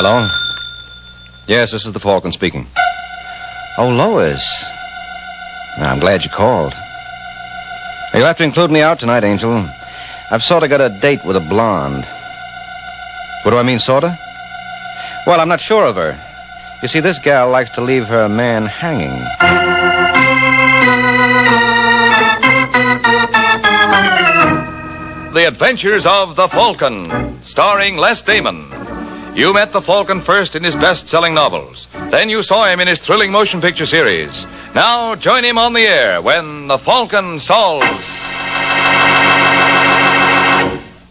Hello? Yes, this is the Falcon speaking. Oh, Lois. I'm glad you called. You'll have to include me out tonight, Angel. I've sort of got a date with a blonde. What do I mean, sort of? Well, I'm not sure of her. You see, this gal likes to leave her man hanging. The Adventures of the Falcon, starring Les Damon. You met the Falcon first in his best-selling novels. Then you saw him in his thrilling motion picture series. Now join him on the air when the Falcon solves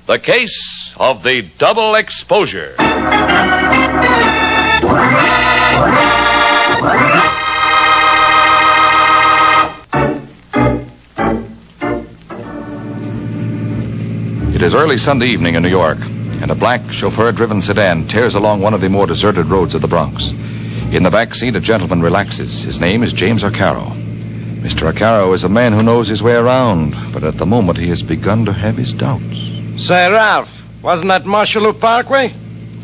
the case of the double exposure. It is early Sunday evening in New York, and a black chauffeur-driven sedan tears along one of the more deserted roads of the Bronx. In the back seat, a gentleman relaxes. His name is James Arcaro. Mr. Arcaro is a man who knows his way around, but at the moment he has begun to have his doubts. Say, Ralph, wasn't that Marshallou Parkway?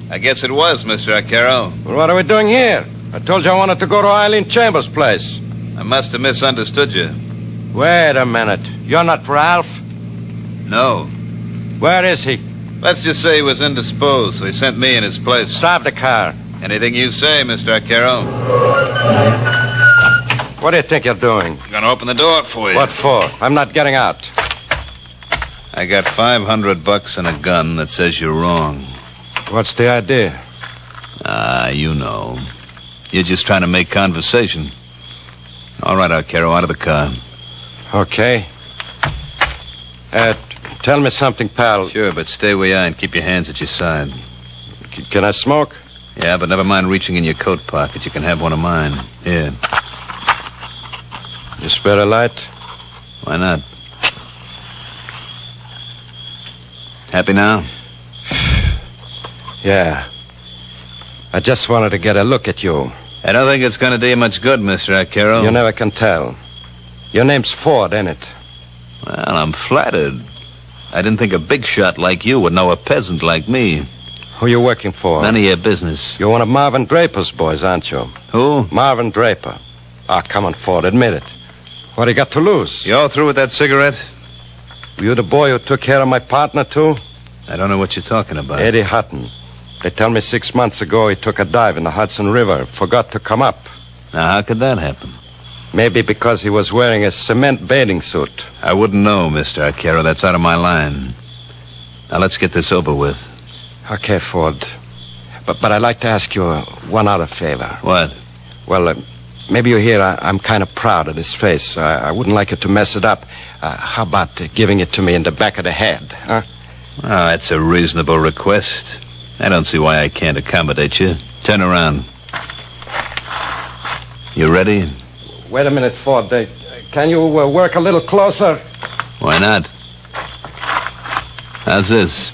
I guess it was, Mr. Arcaro. Well, what are we doing here? I told you I wanted to go to Eileen Chambers' place. I must have misunderstood you. Wait a minute. You're not Ralph? No. Where is he? Let's just say he was indisposed, so he sent me in his place. Stop the car. Anything you say, Mr. Arcaro. What do you think you're doing? I'm going to open the door for you. What for? I'm not getting out. I got $500 and a gun that says you're wrong. What's the idea? You know. You're just trying to make conversation. All right, Arcaro, out of the car. Okay. Tell me something, pal. Sure, but stay where you are and keep your hands at your side. Can I smoke? Yeah, but never mind reaching in your coat pocket. You can have one of mine. Here. You spare a light? Why not? Happy now? Yeah. I just wanted to get a look at you. I don't think it's going to do you much good, Mr. Arcaro. You never can tell. Your name's Ford, ain't it? Well, I'm flattered. I didn't think a big shot like you would know a peasant like me. Who you working for? None of your business. You're one of Marvin Draper's boys, aren't you? Who? Marvin Draper. Come on, Ford, admit it. What do you got to lose? You all through with that cigarette? Were you the boy who took care of my partner, too? I don't know what you're talking about. Eddie Hutton. They tell me 6 months ago he took a dive in the Hudson River, forgot to come up. Now, how could that happen? Maybe because he was wearing a cement bathing suit. I wouldn't know, Mr. Arcaro. That's out of my line. Now, let's get this over with. Okay, Ford. But I'd like to ask you one other favor. What? Well, maybe you hear I'm kind of proud of this face. I wouldn't like it to mess it up. How about giving it to me in the back of the head, huh? Oh, that's a reasonable request. I don't see why I can't accommodate you. Turn around. You ready? Wait a minute, Ford. Can you work a little closer? Why not? How's this?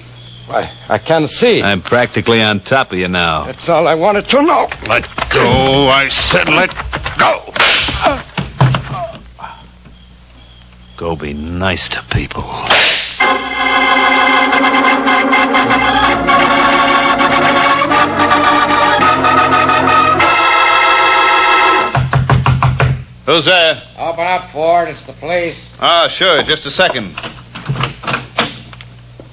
Why, I can't see. I'm practically on top of you now. That's all I wanted to know. Let go. I said let go. Go be nice to people. Who's there? Open up, Ford. It's the police. Oh, sure. Just a second.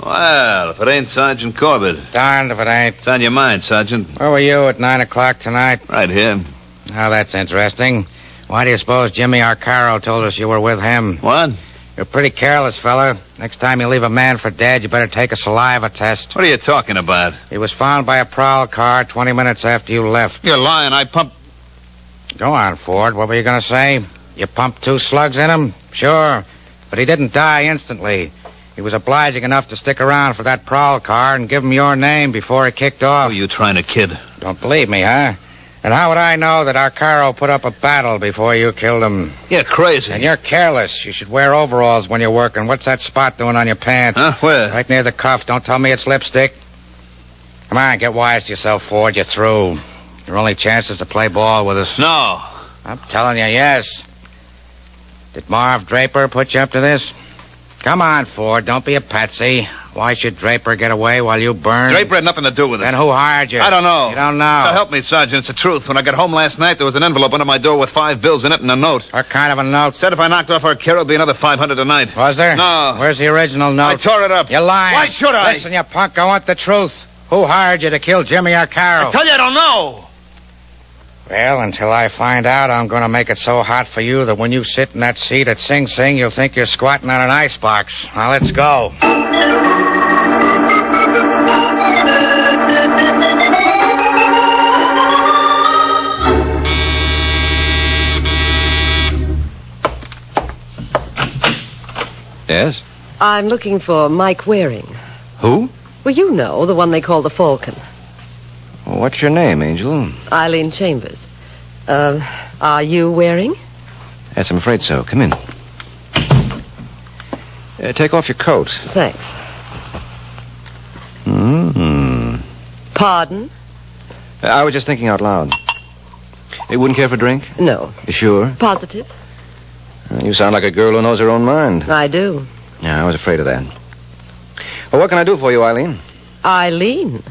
Well, if it ain't Sergeant Corbett. Darned if it ain't. It's on your mind, Sergeant. Where were you at 9 o'clock tonight? Right here. Oh, that's interesting. Why do you suppose Jimmy Arcaro told us you were with him? What? You're pretty careless, fella. Next time you leave a man for dead, you better take a saliva test. What are you talking about? He was found by a prowl car 20 minutes after you left. You're lying. I pumped... Go on, Ford. What were you going to say? You pumped 2 slugs in him? Sure. But he didn't die instantly. He was obliging enough to stick around for that prowl car and give him your name before he kicked off. Who are you trying to kid? Don't believe me, huh? And how would I know that Arcaro put up a battle before you killed him? You're crazy. And you're careless. You should wear overalls when you're working. What's that spot doing on your pants? Huh? Where? Right near the cuff. Don't tell me it's lipstick. Come on, get wise to yourself, Ford. You're through. Your only chance is to play ball with us. No. I'm telling you, yes. Did Marv Draper put you up to this? Come on, Ford. Don't be a patsy. Why should Draper get away while you burn? Draper had nothing to do with it. Then who hired you? I don't know. You don't know? So help me, Sergeant. It's the truth. When I got home last night, there was an envelope under my door with 5 bills in it and a note. What kind of a note? Said if I knocked off Arcaro, it'd be another $500 a night. Was there? No. Where's the original note? I tore it up. You're lying. Why should I? Listen, you punk, I want the truth. Who hired you to kill Jimmy Arcaro? I tell you, I don't know. Well, until I find out, I'm going to make it so hot for you that when you sit in that seat at Sing Sing, you'll think you're squatting on an icebox. Now, let's go. Yes? I'm looking for Mike Waring. Who? Well, you know, the one they call the Falcon. What's your name, Angel? Eileen Chambers. Are you Waring? Yes, I'm afraid so. Come in. Take off your coat. Thanks. Pardon? I was just thinking out loud. You wouldn't care for a drink? No. You sure? Positive? You sound like a girl who knows her own mind. I do. Yeah, I was afraid of that. Well, what can I do for you, Eileen? Eileen?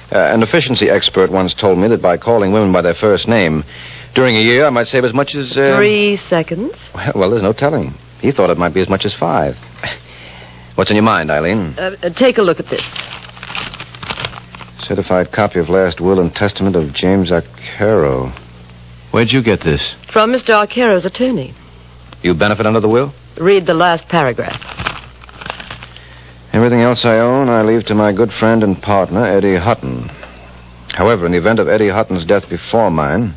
An efficiency expert once told me that by calling women by their first name, during a year I might save as much as... 3 seconds. Well, there's no telling. He thought it might be as much as 5. What's in your mind, Eileen? Take a look at this. Certified copy of last will and testament of James Arcaro. Where'd you get this? From Mr. Arcaro's attorney. You benefit under the will? Read the last paragraph. Everything else I own, I leave to my good friend and partner, Eddie Hutton. However, in the event of Eddie Hutton's death before mine,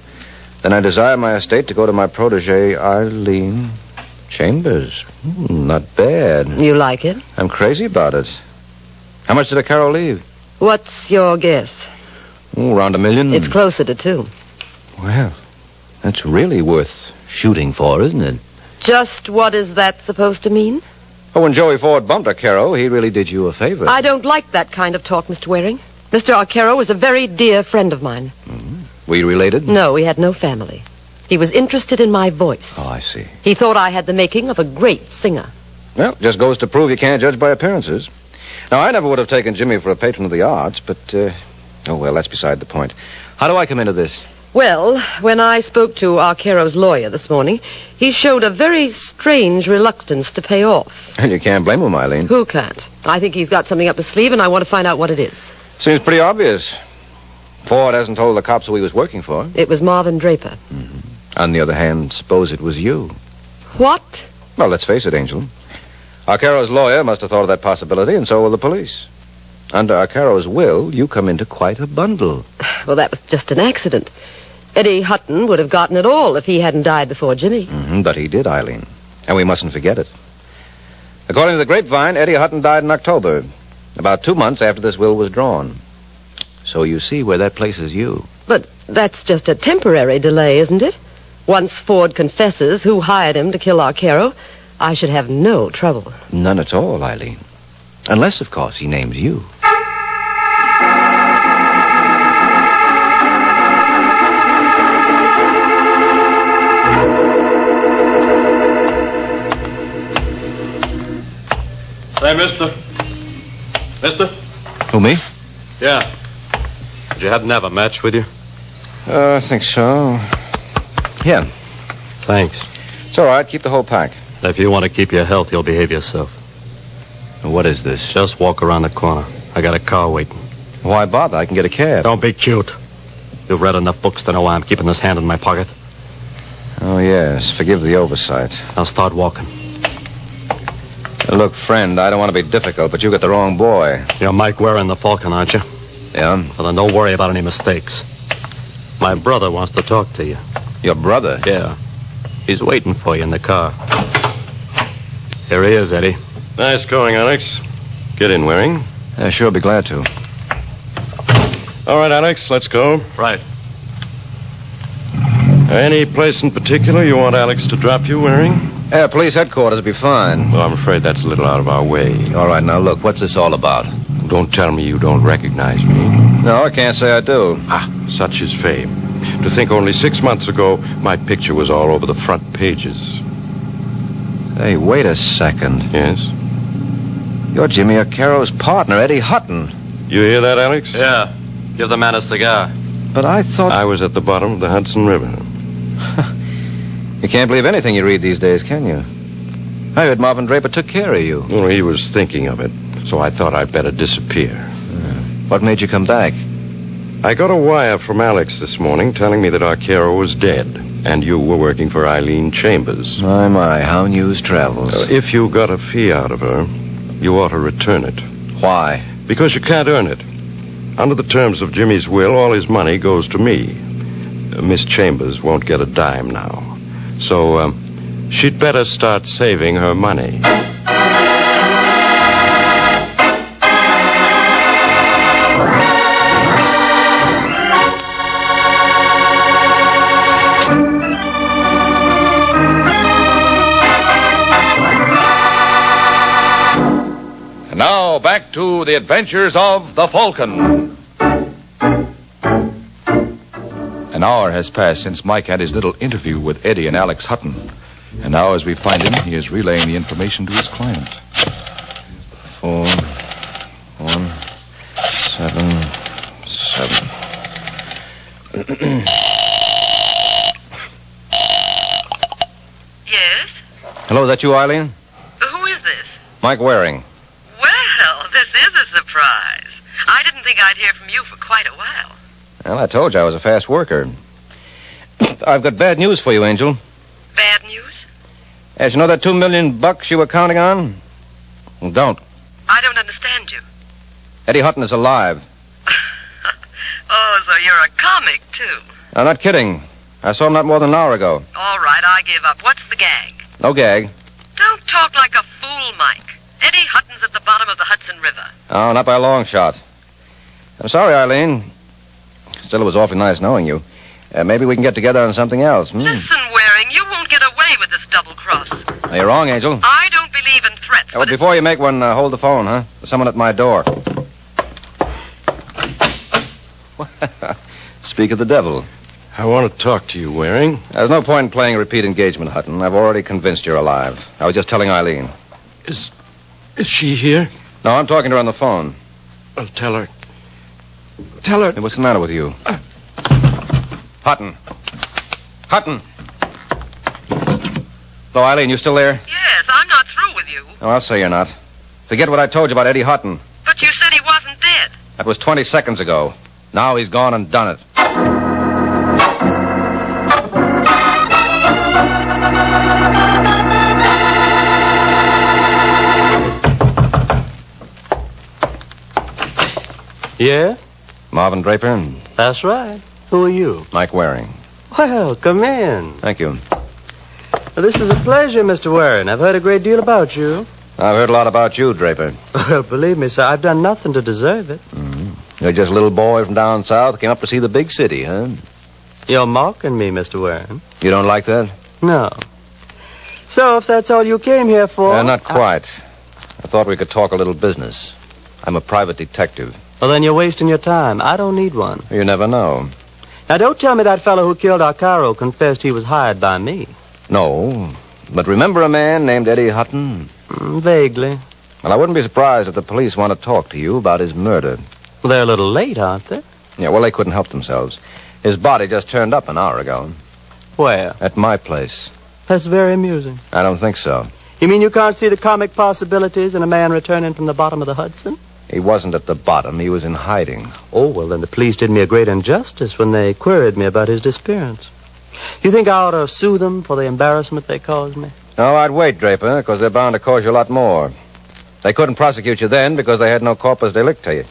then I desire my estate to go to my protege, Eileen Chambers. Not bad. You like it? I'm crazy about it. How much did Arcaro leave? What's your guess? Around $1 million. It's closer to 2. Well, that's really worth shooting for, isn't it? Just what is that supposed to mean? Oh, when Joey Ford bumped Arcaro, he really did you a favor. I don't like that kind of talk, Mr. Waring. Mr. Arcaro was a very dear friend of mine. Were you related? No, he had no family. He was interested in my voice. Oh, I see. He thought I had the making of a great singer. Well, just goes to prove you can't judge by appearances. Now, I never would have taken Jimmy for a patron of the arts, but, oh, well, that's beside the point. How do I come into this? Well, when I spoke to Arcaro's lawyer this morning, he showed a very strange reluctance to pay off. And you can't blame him, Eileen. Who can't? I think he's got something up his sleeve, and I want to find out what it is. Seems pretty obvious. Ford hasn't told the cops who he was working for. It was Marvin Draper. On the other hand, suppose it was you. What? Well, let's face it, Angel. Arcaro's lawyer must have thought of that possibility, and so will the police. Under Arcaro's will, you come into quite a bundle. Well, that was just an accident. Eddie Hutton would have gotten it all if he hadn't died before Jimmy. But he did, Eileen. And we mustn't forget it. According to the grapevine, Eddie Hutton died in October, about 2 months after this will was drawn. So you see where that places you. But that's just a temporary delay, isn't it? Once Ford confesses who hired him to kill Arcaro, I should have no trouble. None at all, Eileen. Unless, of course, he names you. Say, mister. Mister? Who, me? Yeah. Did you happen to have a match with you? I think so. Here. Thanks. It's all right. Keep the whole pack. If you want to keep your health, you'll behave yourself. What is this? Just walk around the corner. I got a car waiting. Why bother? I can get a cab. Don't be cute. You've read enough books to know why I'm keeping this hand in my pocket. Oh, yes. Forgive the oversight. I'll start walking. Look, friend, I don't want to be difficult, but you got the wrong boy. You're Mike Waring, the Falcon, aren't you? Yeah? Well, then don't worry about any mistakes. My brother wants to talk to you. Your brother? Yeah. He's waiting for you in the car. Here he is, Eddie. Nice going, Alex. Get in, Waring. Sure, be glad to. All right, Alex, let's go. Right. Any place in particular you want Alex to drop you, Waring? Police headquarters will be fine. Well, I'm afraid that's a little out of our way. All right, now look, what's this all about? Don't tell me you don't recognize me. No, I can't say I do. Such is fame. To think only 6 months ago, my picture was all over the front pages. Hey, wait a second. Yes? You're Jimmy Arcaro's partner, Eddie Hutton. You hear that, Alex? Yeah. Give the man a cigar. But I thought... I was at the bottom of the Hudson River. You can't believe anything you read these days, can you? I heard Marvin Draper took care of you. Well, he was thinking of it, so I thought I'd better disappear. What made you come back? I got a wire from Alex this morning telling me that Arcaro was dead, and you were working for Eileen Chambers. My, how news travels. If you got a fee out of her, you ought to return it. Why? Because you can't earn it. Under the terms of Jimmy's will, all his money goes to me. Miss Chambers won't get a dime now. So, she'd better start saving her money. And now, back to the adventures of the Falcon. An hour has passed since Mike had his little interview with Eddie and Alex Hutton. And now, as we find him, he is relaying the information to his client. 4, 1, 7, 7. Yes? Hello, is that you, Eileen? Who is this? Mike Waring. Well, this is a surprise. I didn't think I'd hear from you for quite a while. Well, I told you I was a fast worker. I've got bad news for you, Angel. Bad news? As you know that $2 million you were counting on? Well, don't. I don't understand you. Eddie Hutton is alive. Oh, so you're a comic, too. I'm not kidding. I saw him not more than an hour ago. All right, I give up. What's the gag? No gag. Don't talk like a fool, Mike. Eddie Hutton's at the bottom of the Hudson River. Oh, not by a long shot. I'm sorry, Eileen. Still, it was awfully nice knowing you. Maybe we can get together on something else. Listen, Waring, you won't get away with this double cross. No, you're wrong, Angel. I don't believe in threats. Well, before you make one, hold the phone, huh? There's someone at my door. Speak of the devil. I want to talk to you, Waring. There's no point in playing a repeat engagement, Hutton. I've already convinced you're alive. I was just telling Eileen. Is she here? No, I'm talking to her on the phone. Well, tell her. Tell her. Hey, what's the matter with you? Hutton. Hutton. Hello, Eileen, you still there? Yes, I'm not through with you. Oh, I'll say you're not. Forget what I told you about Eddie Hutton. But you said he wasn't dead. That was 20 seconds ago. Now he's gone and done it. Yeah? Marvin Draper. That's right. Who are you? Mike Waring. Well, come in. Thank you. Well, this is a pleasure, Mr. Waring. I've heard a great deal about you. I've heard a lot about you, Draper. Well, believe me, sir, I've done nothing to deserve it. You're just a little boy from down south, came up to see the big city, huh? You're mocking me, Mr. Waring. You don't like that? No. So, if that's all you came here for... Not quite. I thought we could talk a little business. I'm a private detective. Well, then you're wasting your time. I don't need one. You never know. Now, don't tell me that fellow who killed Arcaro confessed he was hired by me. No. But remember a man named Eddie Hutton? Vaguely. Well, I wouldn't be surprised if the police want to talk to you about his murder. Well, they're a little late, aren't they? Yeah, well, they couldn't help themselves. His body just turned up an hour ago. Where? At my place. That's very amusing. I don't think so. You mean you can't see the comic possibilities in a man returning from the bottom of the Hudson? He wasn't at the bottom. He was in hiding. Oh, well, then the police did me a great injustice when they queried me about his disappearance. You think I ought to sue them for the embarrassment they caused me? No, I'd wait, Draper, because they're bound to cause you a lot more. They couldn't prosecute you then because they had no corpus delicti.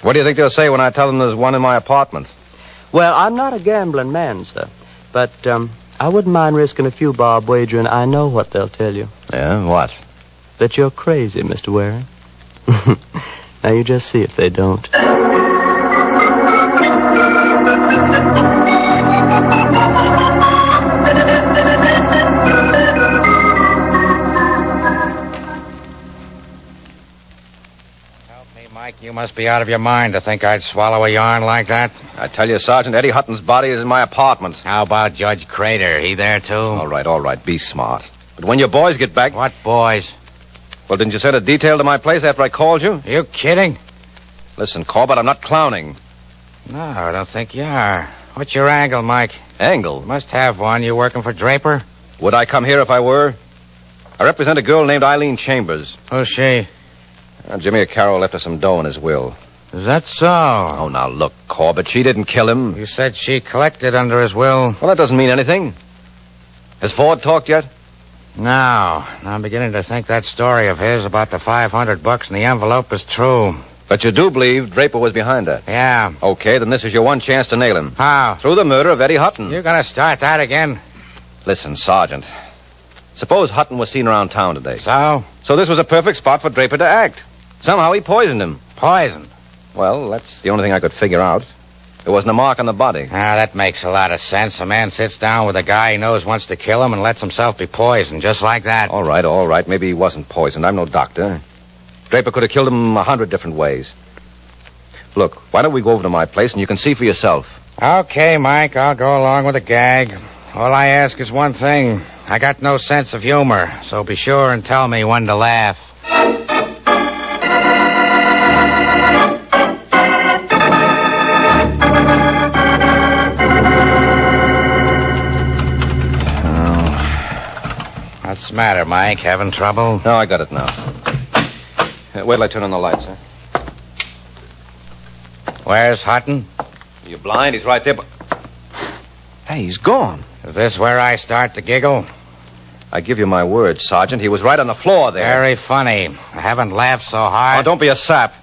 What do you think they'll say when I tell them there's one in my apartment? Well, I'm not a gambling man, sir. But, I wouldn't mind risking a few bob wagering I know what they'll tell you. Yeah, what? That you're crazy, Mr. Waring. Now, you just see if they don't. Mike, you must be out of your mind to think I'd swallow a yarn like that. I tell you, Sergeant, Eddie Hutton's body is in my apartment. How about Judge Crater? He there, too? All right, be smart. But when your boys get back... What boys? Well, didn't you send a detail to my place after I called you? You kidding? Listen, Corbett, I'm not clowning. No, I don't think you are. What's your angle, Mike? Angle? You must have one. You working for Draper? Would I come here if I were? I represent a girl named Eileen Chambers. Who's she? Jimmy Arcaro left her some dough in his will. Is that so? Oh, now look, Corbett, she didn't kill him. You said she collected under his will. Well, that doesn't mean anything. Has Ford talked yet? No. I'm beginning to think that story of his about the $500 in the envelope is true. But you do believe Draper was behind that? Yeah. Okay, then this is your one chance to nail him. How? Through the murder of Eddie Hutton. You're going to start that again? Listen, Sergeant. Suppose Hutton was seen around town today. So? So this was a perfect spot for Draper to act. Somehow he poisoned him. Poisoned? Well, that's the only thing I could figure out. There wasn't a mark on the body. Ah, that makes a lot of sense. A man sits down with a guy he knows wants to kill him and lets himself be poisoned, just like that. All right. Maybe he wasn't poisoned. I'm no doctor. Draper could have killed him 100 different ways. Look, why don't we go over to my place and you can see for yourself? Okay, Mike, I'll go along with the gag. All I ask is one thing. I got no sense of humor, so be sure and tell me when to laugh. What's the matter, Mike? Having trouble? No, I got it now. Wait till I turn on the lights, huh? Where's Hutton? You blind? He's right there, but... Hey, he's gone. Is this where I start to giggle? I give you my word, Sergeant. He was right on the floor there. Very funny. I haven't laughed so hard. Oh, don't be a sap.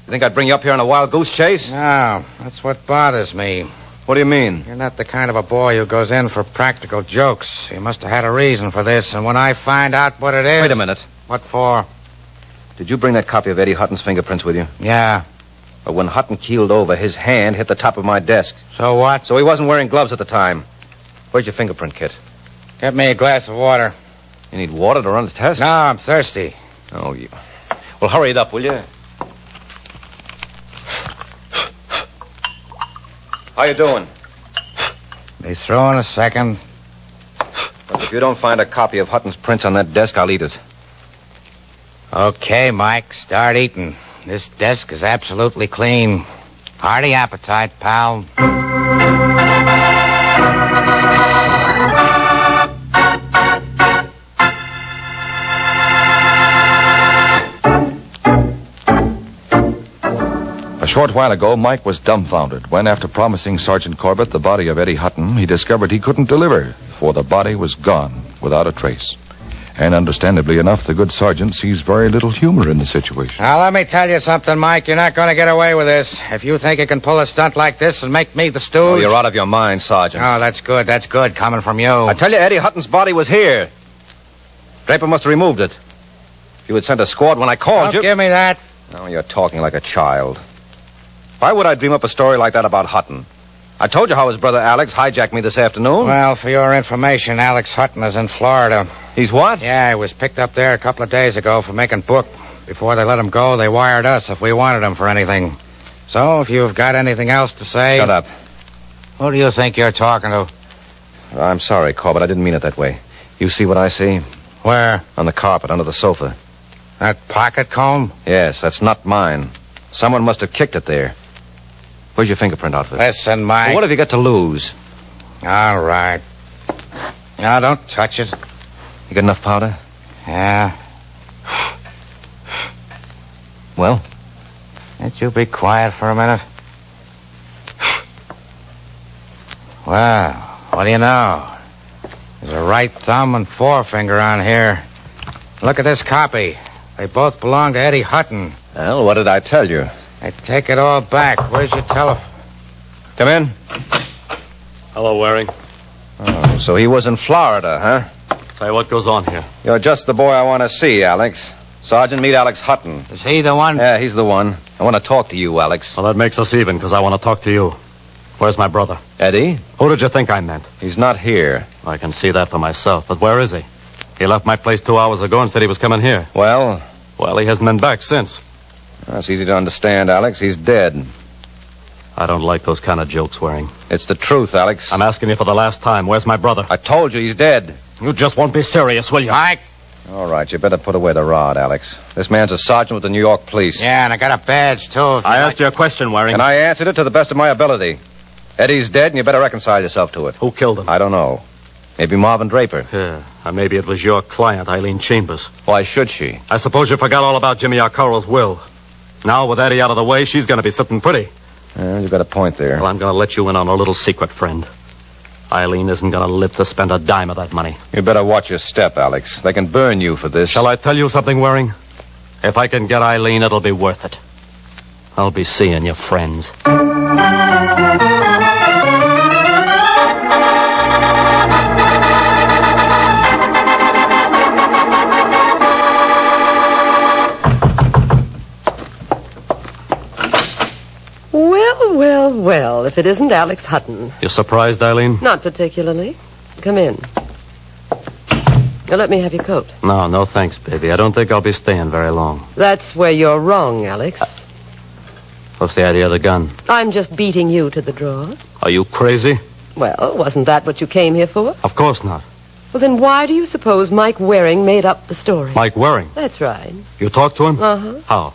You think I'd bring you up here on a wild goose chase? No, that's what bothers me. What do you mean? You're not the kind of a boy who goes in for practical jokes. You must have had a reason for this, and when I find out what it is... Wait a minute. What for? Did you bring that copy of Eddie Hutton's fingerprints with you? Yeah. But when Hutton keeled over, his hand hit the top of my desk. So what? So he wasn't wearing gloves at the time. Where's your fingerprint kit? Get me a glass of water. You need water to run the test? No, I'm thirsty. Oh, you... Well, hurry it up, will you? How you doing? Be through in a second. Well, if you don't find a copy of Hutton's prints on that desk, I'll eat it. Okay, Mike, start eating. This desk is absolutely clean. Hearty appetite, pal. A short while ago, Mike was dumbfounded when, after promising Sergeant Corbett the body of Eddie Hutton, he discovered he couldn't deliver, for the body was gone without a trace. And understandably enough, the good sergeant sees very little humor in the situation. Now, let me tell you something, Mike. You're not going to get away with this. If you think you can pull a stunt like this and make me the stooge... Oh, you're out of your mind, Sergeant. Oh, that's good. That's good, coming from you. I tell you, Eddie Hutton's body was here. Draper must have removed it. If you had sent a squad when I called you... Don't give me that. Oh, you're talking like a child. Why would I dream up a story like that about Hutton? I told you how his brother Alex hijacked me this afternoon. Well, for your information, Alex Hutton is in Florida. He's what? Yeah, he was picked up there a couple of days ago for making book. Before they let him go, they wired us if we wanted him for anything. So, if you've got anything else to say... Shut up. Who do you think you're talking to? I'm sorry, Corbett. I didn't mean it that way. You see what I see? Where? On the carpet, under the sofa. That pocket comb? Yes, that's not mine. Someone must have kicked it there. Where's your fingerprint outfit? Listen, Mike. Well, what have you got to lose? All right. Now, don't touch it. You got enough powder? Yeah. Well? Can't you be quiet for a minute? Well, what do you know? There's a right thumb and forefinger on here. Look at this copy. They both belong to Eddie Hutton. Well, what did I tell you? I take it all back. Where's your telephone? Come in. Hello, Waring. Oh, so he was in Florida, huh? Say, what goes on here? You're just the boy I want to see, Alex. Sergeant, meet Alex Hutton. Is he the one? Yeah, he's the one. I want to talk to you, Alex. Well, that makes us even, because I want to talk to you. Where's my brother? Eddie? Who did you think I meant? He's not here. I can see that for myself, but where is he? He left my place 2 hours ago and said he was coming here. Well? Well, he hasn't been back since. That's easy to understand, Alex. He's dead. I don't like those kind of jokes, Waring. It's the truth, Alex. I'm asking you for the last time. Where's my brother? I told you he's dead. You just won't be serious, will you? Mike, All right, you better put away the rod, Alex. This man's a sergeant with the New York police. Yeah, and I got a badge, too. I asked you a question, Waring. And I answered it to the best of my ability. Eddie's dead, and you better reconcile yourself to it. Who killed him? I don't know. Maybe Marvin Draper. Yeah, or maybe it was your client, Eileen Chambers. Why should she? I suppose you forgot all about Jimmy Arcaro's will. Now, with Eddie out of the way, she's going to be sitting pretty. You got a point there. Well, I'm going to let you in on a little secret, friend. Eileen isn't going to live to spend a dime of that money. You better watch your step, Alex. They can burn you for this. Shall I tell you something, Waring? If I can get Eileen, it'll be worth it. I'll be seeing your friends. Well, if it isn't Alex Hutton. You surprised, Eileen? Not particularly. Come in. Now, let me have your coat. No thanks, baby. I don't think I'll be staying very long. That's where you're wrong, Alex. What's the idea of the gun? I'm just beating you to the draw. Are you crazy? Well, wasn't that what you came here for? Of course not. Well, then why do you suppose Mike Waring made up the story? Mike Waring? That's right. You talked to him? Uh-huh. How?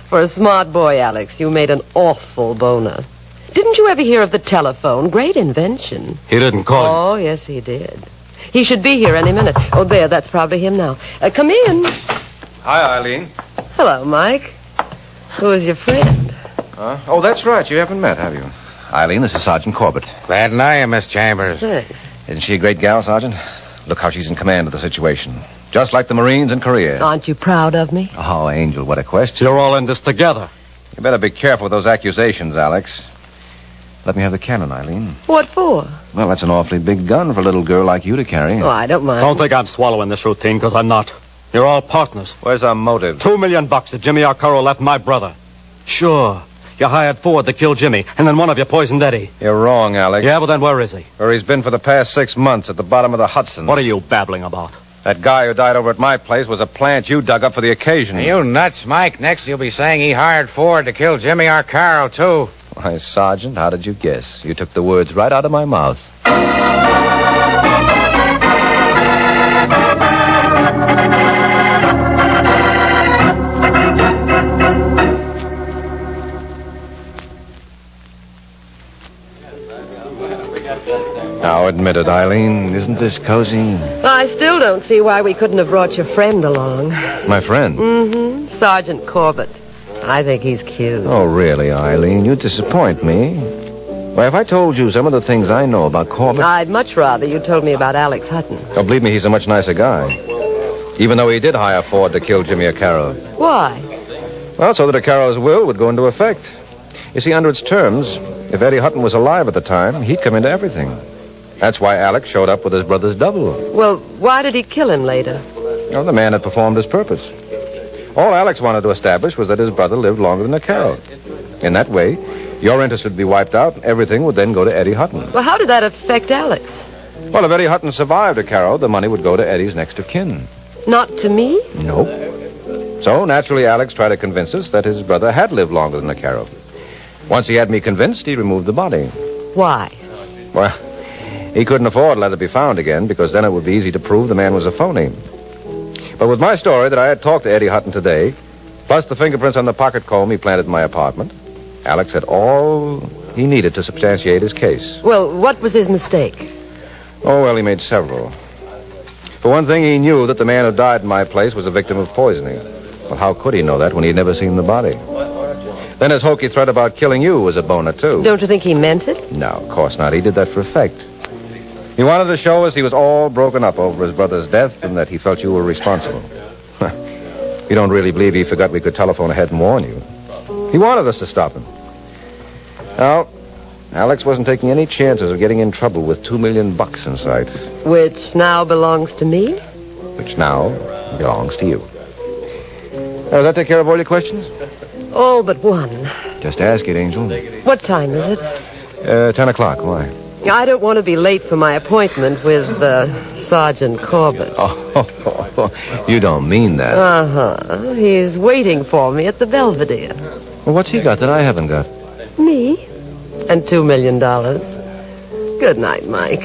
For a smart boy, Alex, you made an awful boner. Didn't you ever hear of the telephone? Great invention. He didn't call him. Oh, yes, he did. He should be here any minute. Oh, there, that's probably him now. Come in. Hi, Eileen. Hello, Mike. Who is your friend? Oh, that's right. You haven't met, have you? Eileen, this is Sergeant Corbett. Glad to know you, Miss Chambers. Thanks. Isn't she a great gal, Sergeant? Look how she's in command of the situation. Just like the Marines in Korea. Aren't you proud of me? Oh, Angel, what a question. You're all in this together. You better be careful with those accusations, Alex. Let me have the cannon, Eileen. What for? Well, that's an awfully big gun for a little girl like you to carry. Oh, I don't mind. Don't think I'm swallowing this routine, because I'm not. You're all partners. Where's our motive? $2 million that Jimmy Arcaro left my brother. Sure. You hired Ford to kill Jimmy, and then one of you poisoned Eddie. You're wrong, Alex. Yeah, well, then where is he? Where he's been for the past 6 months, at the bottom of the Hudson. What are you babbling about? That guy who died over at my place was a plant you dug up for the occasion. Are you nuts, Mike? Next you'll be saying he hired Ford to kill Jimmy Arcaro, too. Why, Sergeant, how did you guess? You took the words right out of my mouth. Now, admit it, Eileen. Isn't this cozy? I still don't see why we couldn't have brought your friend along. My friend? Mm-hmm. Sergeant Corbett. I think he's cute. Oh, really, Eileen? You disappoint me. Why, if I told you some of the things I know about Corbett... I'd much rather you told me about Alex Hutton. Oh, believe me, he's a much nicer guy. Even though he did hire Ford to kill Jimmy Arcaro. Why? Well, so that Arcaro's will would go into effect. You see, under its terms, if Eddie Hutton was alive at the time, he'd come into everything. That's why Alex showed up with his brother's double. Well, why did he kill him later? Well, the man had performed his purpose. All Alex wanted to establish was that his brother lived longer than Arcaro. In that way, your interest would be wiped out, and everything would then go to Eddie Hutton. Well, how did that affect Alex? Well, if Eddie Hutton survived Arcaro, the money would go to Eddie's next of kin. Not to me? Nope. So, naturally, Alex tried to convince us that his brother had lived longer than Arcaro. Once he had me convinced, he removed the body. Why? Well, he couldn't afford to let it be found again, because then it would be easy to prove the man was a phony. But with my story that I had talked to Eddie Hutton today, plus the fingerprints on the pocket comb he planted in my apartment, Alex had all he needed to substantiate his case. Well, what was his mistake? Oh, well, he made several. For one thing, he knew that the man who died in my place was a victim of poisoning. Well, how could he know that when he'd never seen the body? Then his hokey threat about killing you was a boner, too. Don't you think he meant it? No, of course not. He did that for effect. He wanted to show us he was all broken up over his brother's death and that he felt you were responsible. You don't really believe he forgot we could telephone ahead and warn you. He wanted us to stop him. Now, Alex wasn't taking any chances of getting in trouble with $2 million in sight. Which now belongs to me? Which now belongs to you. Does that take care of all your questions? All but one. Just ask it, Angel. What time is it? 10 o'clock. Why? I don't want to be late for my appointment with Sergeant Corbett. Oh, you don't mean that. Uh-huh. He's waiting for me at the Belvedere. Well, what's he got that I haven't got? Me? And $2 million. Good night, Mike.